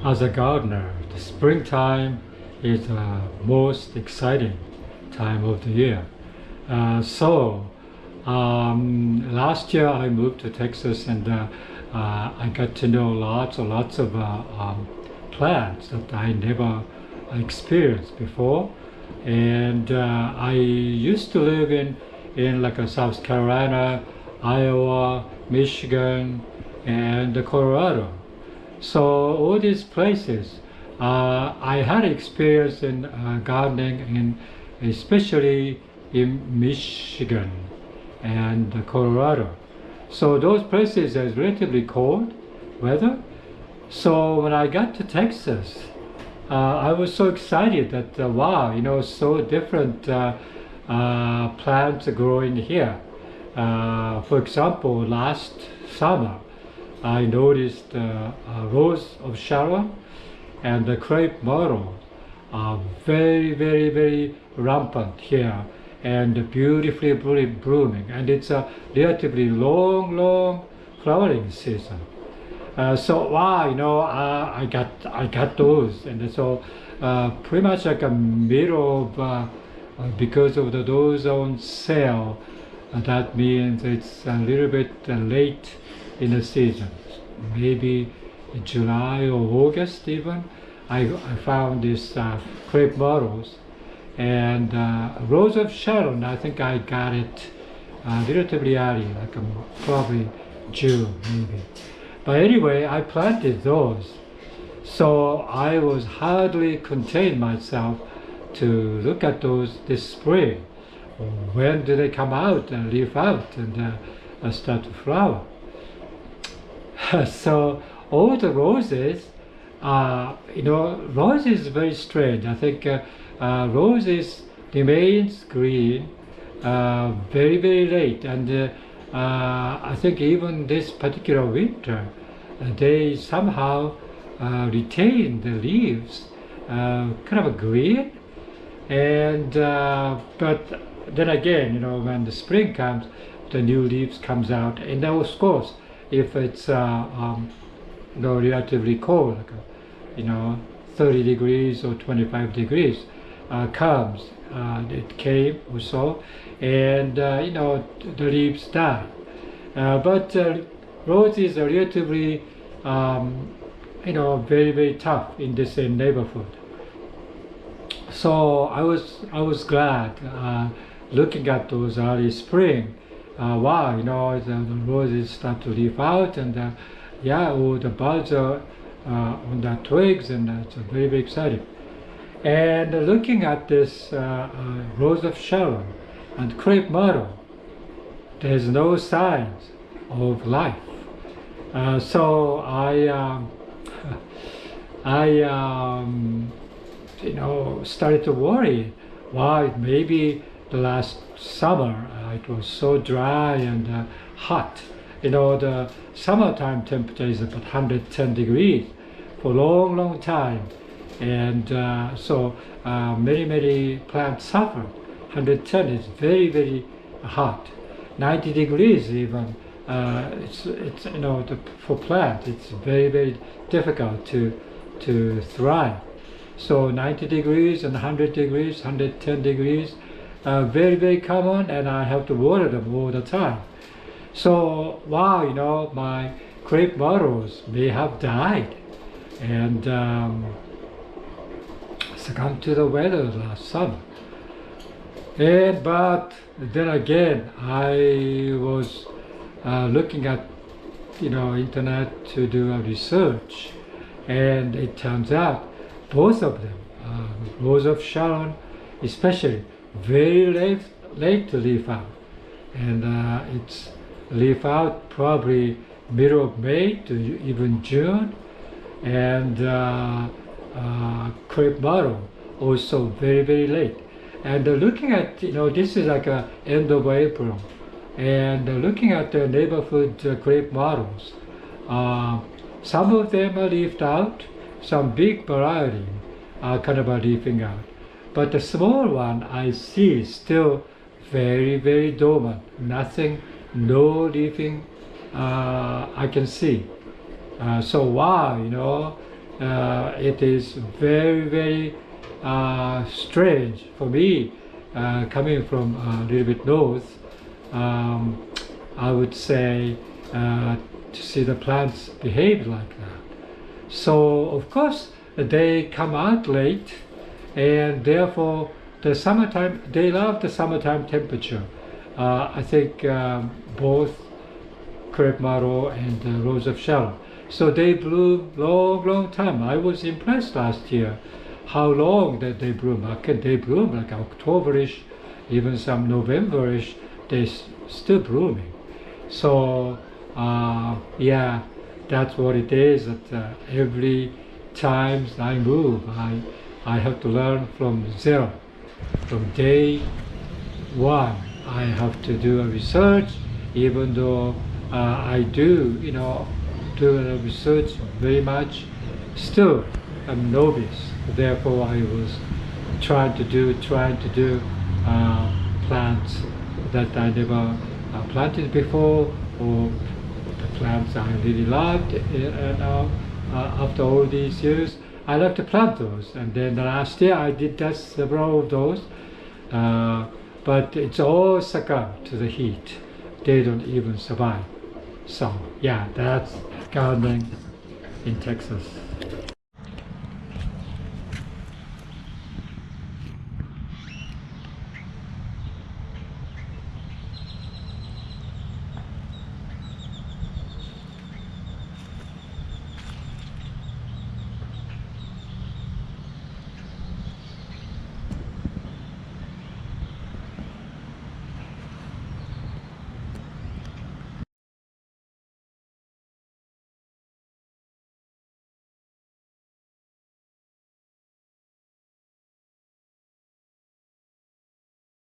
As a gardener, the springtime is the most exciting time of the year. Last year I moved to Texas and I got to know lots of plants that I never experienced before. And I used to live in like South Carolina, Iowa, Michigan, and Colorado. So all these places, I had experience in gardening, especially in Michigan and Colorado. So those places are relatively cold weather. So when I got to Texas, I was so excited that wow, so different plants are growing here. For example, last summer, I noticed rose of Sharon and the Crape Myrtle are very rampant here and beautifully blooming. And it's a relatively long flowering season. So wow, I got those, and so pretty much like a middle of because of those on sale. That means it's a little bit late in the season, maybe July or August even. I found these Crape Myrtles and Rose of Sharon. I think I got it relatively early, like probably June maybe. But anyway, I planted those, so I was hardly contain myself to look at those this spring. When do they come out and leaf out and start to flower? So all the roses, roses is very strange. I think roses remains green very late, and I think even this particular winter, they somehow retain the leaves kind of a green, and but then again, when the spring comes, the new leaves comes out, and of course, if it's relatively cold, like 30 degrees or 25 degrees comes, it came or so, and the leaves die. But roses are relatively very tough in this neighborhood. So I was glad looking at those early spring. Wow, the roses start to leaf out, and all the buds are on the twigs, and it's very exciting. And looking at this Rose of Sharon and Crape Myrtle, there's no signs of life. So I started to worry. Why? Maybe the last summer it was so dry and hot. The summertime temperature is about 110 degrees for a long time, and so many plants suffer. 110 is very hot. 90 degrees even. It's for plants it's very difficult to thrive. So 90 degrees and 100 degrees, 110 degrees, very common, and I have to water them all the time. So wow, my Crape Myrtles may have died, and succumbed to the weather last summer. But then again, I was looking at internet to do a research, and it turns out both of them, Rose of Sharon especially, very late to leaf out, and it's leaf out probably middle of May to even June, and Crape Myrtle also very late. And looking at, this is like a end of April, and looking at the neighborhood Crape Myrtles, some of them are leafed out, some big variety are kind of leafing out. But the small one I see still very dormant, nothing, no leafing I can see. So wow, it is very, very strange for me, coming from a little bit north. I would say to see the plants behave like that. So of course they come out late, and therefore the summertime, they love the summertime temperature. I think both Crape Myrtle and Rose of Sharon. So they bloom long time. I was impressed last year how long that they bloom. They bloom like Octoberish, even some Novemberish. They still blooming. So yeah, that's what it is. That every time I move, I have to learn from zero, from day one. I have to do a research, even though I do, do a research very much. Still, I'm novice. Therefore, I was trying to do plants that I never planted before, or the plants I really loved. And after all these years, I like to plant those. And then last year, I did just several of those. But it's all succumb to the heat. They don't even survive. So yeah, that's gardening in Texas.